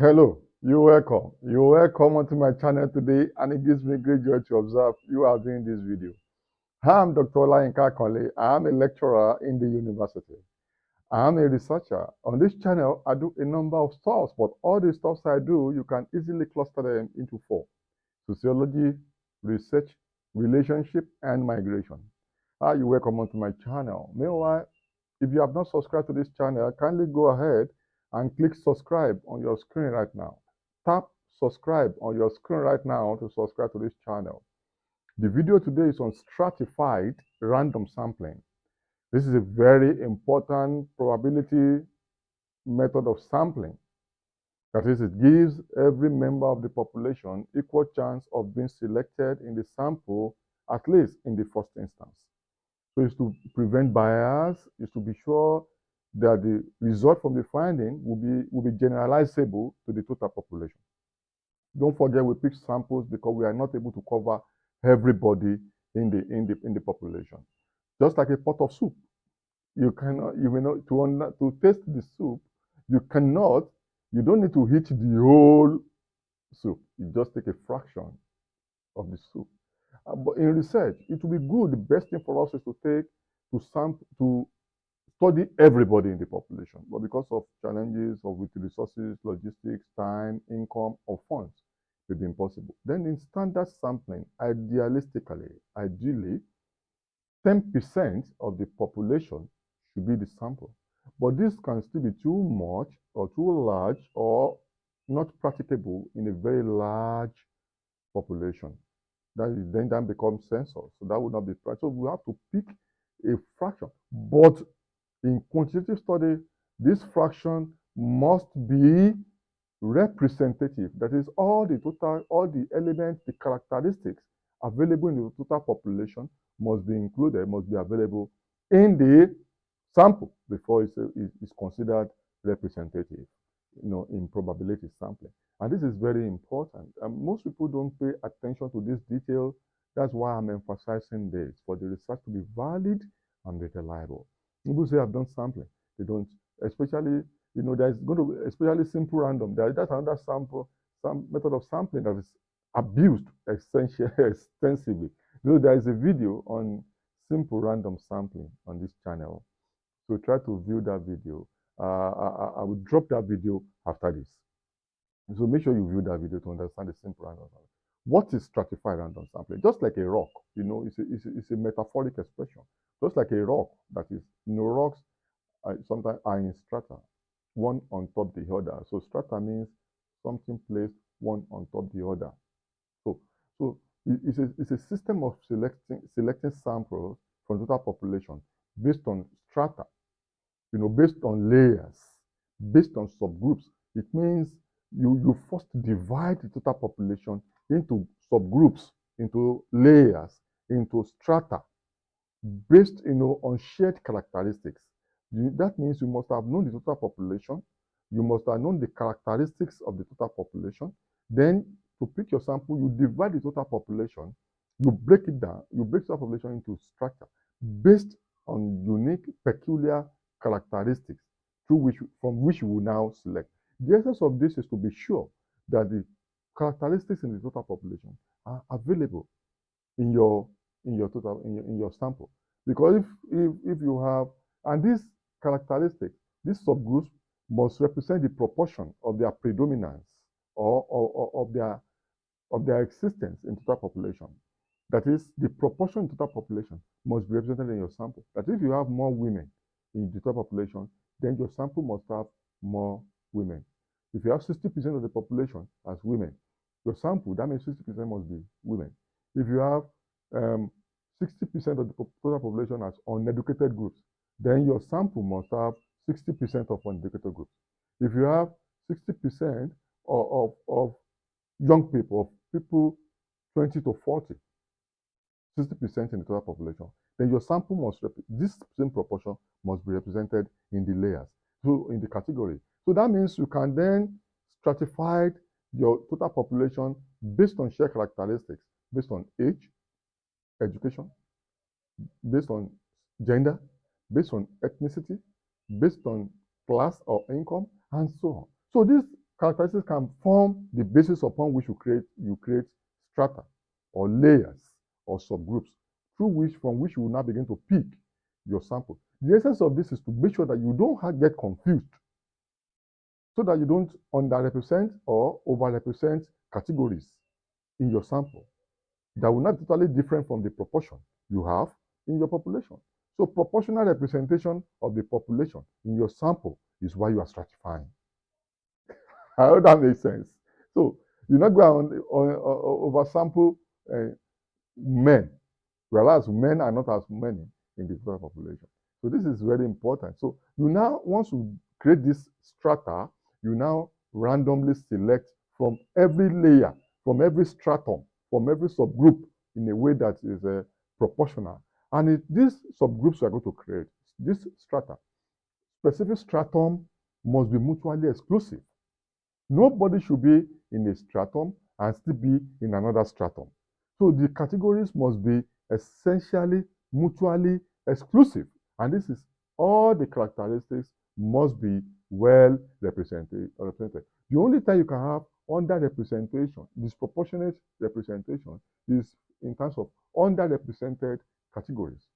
Hello, you're welcome. You're welcome onto my channel today, and it gives me great joy to observe you are doing this video. I'm Dr. Olayinka Konle. I'm a lecturer in the university. I'm a researcher. On this channel, I do a number of stuff, but all the stuffs I do, you can easily cluster them into four: sociology, research, relationship, and migration. You're welcome onto my channel. Meanwhile, if you have not subscribed to this channel, kindly go ahead and click subscribe on your screen right now. Tap subscribe on your screen right now to subscribe to this channel. The video today is on stratified random sampling. This is a very important probability method of sampling. That is, it gives every member of the population equal chance of being selected in the sample, at least in the first instance. So it's to prevent bias, is to be sure that the result from the finding will be generalizable to the total population. Don't forget, we pick samples because we are not able to cover everybody in the population. Just like a pot of soup, you cannot, you know, to taste the soup, you don't need to heat the whole soup. You just take a fraction of the soup. But in research, it will be good. The best thing for us is to study everybody in the population. But because of challenges of with resources, logistics, time, income, or funds, it will be impossible. Then in standard sampling, ideally, 10% of the population should be the sample. But this can still be too much or too large or not practicable in a very large population. That becomes census. So that would not be practical. So we have to pick a fraction. But in quantitative study, this fraction must be representative. That is, all the elements, the characteristics available in the total population must be included, must be available in the sample before it's considered representative, in probability sampling. And this is very important. And most people don't pay attention to this detail. That's why I'm emphasizing this, for the research to be valid and be reliable. People say I've done sampling. They don't, especially, there's going to be especially simple random. That's another some method of sampling that is abused extensively. There is a video on simple random sampling on this channel. So try to view that video. I will drop that video after this. So make sure you view that video to understand the simple random sampling. What is stratified random sampling? Just like a rock, it's a metaphoric expression. Just like a rock, that is, rocks sometimes are in strata, one on top the other. So strata means something placed one on top the other. So it's a system of selecting samples from the total population based on strata, based on layers, based on subgroups. It means you first divide the total population into subgroups, into layers, into strata, based on shared characteristics. That means you must have known the total population, you must have known the characteristics of the total population. Then to pick your sample, you divide the total population, you break it down, you break the population into strata based on unique, peculiar characteristics from which you will now select. The essence of this is to be sure that the characteristics in the total population are available in your sample. Because if you have, and these characteristics, these subgroups must represent the proportion of their predominance or of their existence in total population. That is, the proportion in total population must be represented in your sample. That if you have more women in the total population, then your sample must have more women. If you have 60% of the population as women, your sample, that means 60% must be women. If you have 60% of the total population as uneducated groups, then your sample must have 60% of uneducated groups. If you have 60% of young people, of people 20 to 40, 60% in the total population, then your sample this same proportion must be represented in the layers, so in the category. So that means you can then stratify your total population based on shared characteristics, based on age, education, based on gender, based on ethnicity, based on class or income, and so on. So these characteristics can form the basis upon which you create strata or layers or subgroups from which you will now begin to pick your sample. The essence of this is to make sure that you don't get confused, so that you don't underrepresent or overrepresent categories in your sample that will not be totally different from the proportion you have in your population. So proportional representation of the population in your sample is why you are stratifying. I hope that makes sense. So you're not going to oversample men, whereas men are not as many in the total population. So this is very important. So you now, once you create this strata, you now randomly select from every layer, from every stratum, from every subgroup in a way that is proportional. And these subgroups you are going to create, this strata, specific stratum must be mutually exclusive. Nobody should be in a stratum and still be in another stratum. So the categories must be essentially mutually exclusive. And this is all the characteristics must be well represented. The only time you can have underrepresentation, disproportionate representation, is in terms of underrepresented categories.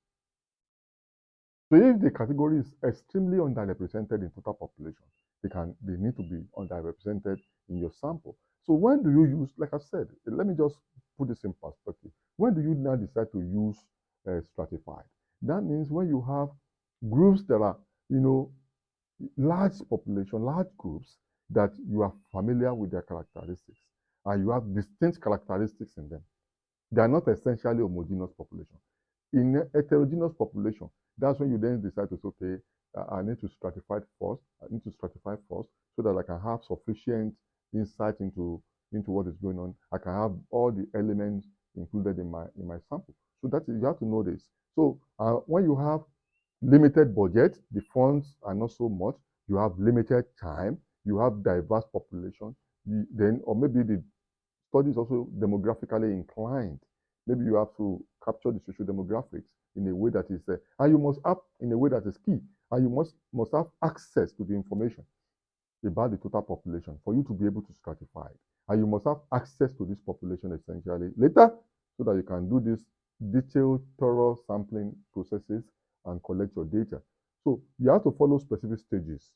So if the category is extremely underrepresented in total population, they need to be underrepresented in your sample. So when do you use, like I said, let me just put this in perspective. When do you now decide to use stratified? That means when you have groups that are, large population, large groups that you are familiar with their characteristics, and you have distinct characteristics in them. They are not essentially homogeneous population. In a heterogeneous population, that's when you then decide to say, okay, I need to stratify first. I need to stratify first so that I can have sufficient insight into what is going on. I can have all the elements included in my sample. So that is, you have to know this. So when you have limited budget, the funds are not so much. You have limited time. You have diverse population. Or maybe the study is also demographically inclined. Maybe you have to capture the social demographics in a way that is, and you must have in a way that is key, and you must have access to the information about the total population for you to be able to stratify it. And you must have access to this population essentially later so that you can do this detailed, thorough sampling processes and collect your data. So you have to follow specific stages.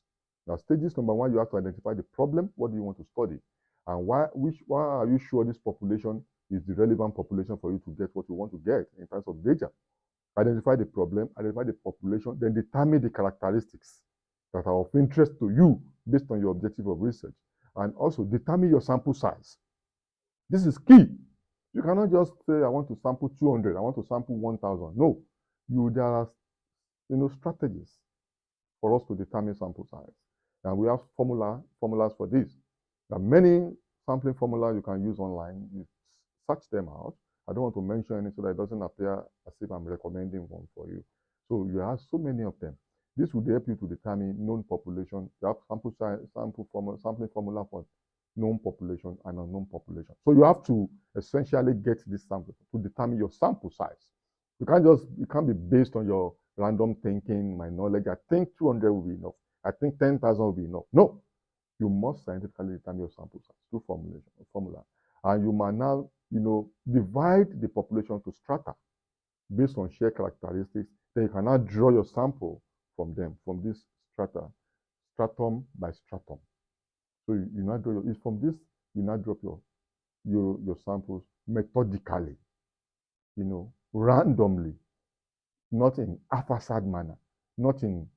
Now, stages number one, you have to identify the problem. What do you want to study? And why are you sure this population is the relevant population for you to get what you want to get in terms of data? Identify the problem, identify the population, then determine the characteristics that are of interest to you based on your objective of research. And also determine your sample size. This is key. You cannot just say, I want to sample 200, I want to sample 1,000. No, there are strategies for us to determine sample size. And we have formulas for this. There are many sampling formulas you can use online. You search them out. I don't want to mention any so that it doesn't appear as if I'm recommending one for you. So you have so many of them. This will help you to determine known population. You have sampling formula for known population and unknown population. So you have to essentially get this sample to determine your sample size. It can't be based on your random thinking, my knowledge. I think 200 will be enough. I think 10,000 will be enough. No, you must scientifically determine your sample size through formula. And you might now, divide the population to strata based on shared characteristics. Then you can now draw your sample from them, from this strata, stratum by stratum. So you now draw from this, you now drop your samples methodically, randomly, not in haphazard manner, not in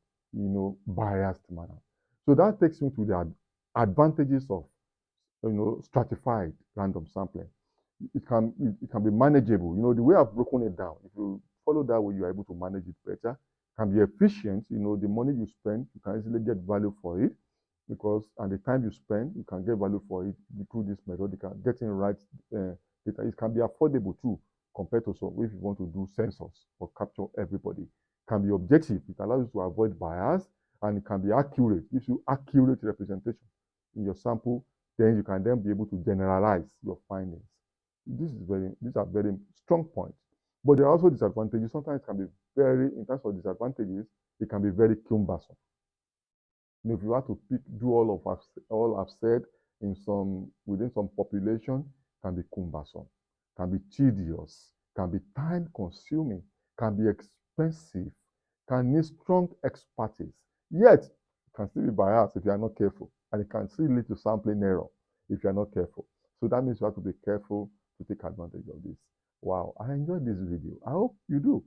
biased manner. So that takes me to the advantages of stratified random sampling. It can be manageable. The way I've broken it down, if you follow that way, you are able to manage it better. It can be efficient. The money you spend, you can easily get value for it, because and the time you spend, you can get value for it through this methodical getting right data. It can be affordable too, compared to if you want to do census or capture everybody. It can be objective. It allows you to avoid bias, and it can be accurate. Gives you accurate representation in your sample. Then you can then be able to generalize your findings. These are very strong points. But there are also disadvantages. Sometimes it can be in terms of disadvantages, it can be very cumbersome. If you have to do all I've said, within some population can be cumbersome, can be tedious, can be time consuming, can be expensive, can need strong expertise. Yet, it can still be biased if you are not careful, and it can still lead to sampling error if you are not careful. So that means you have to be careful to take advantage of this. Wow, I enjoyed this video. I hope you do.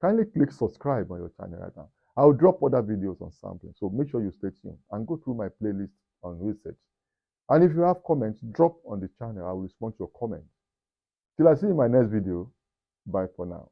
Kindly click subscribe on your channel right now. I'll drop other videos on sampling, so make sure you stay tuned and go through my playlist on research. And if you have comments, drop on the channel. I will respond to your comments. Till I see you in my next video. Bye for now.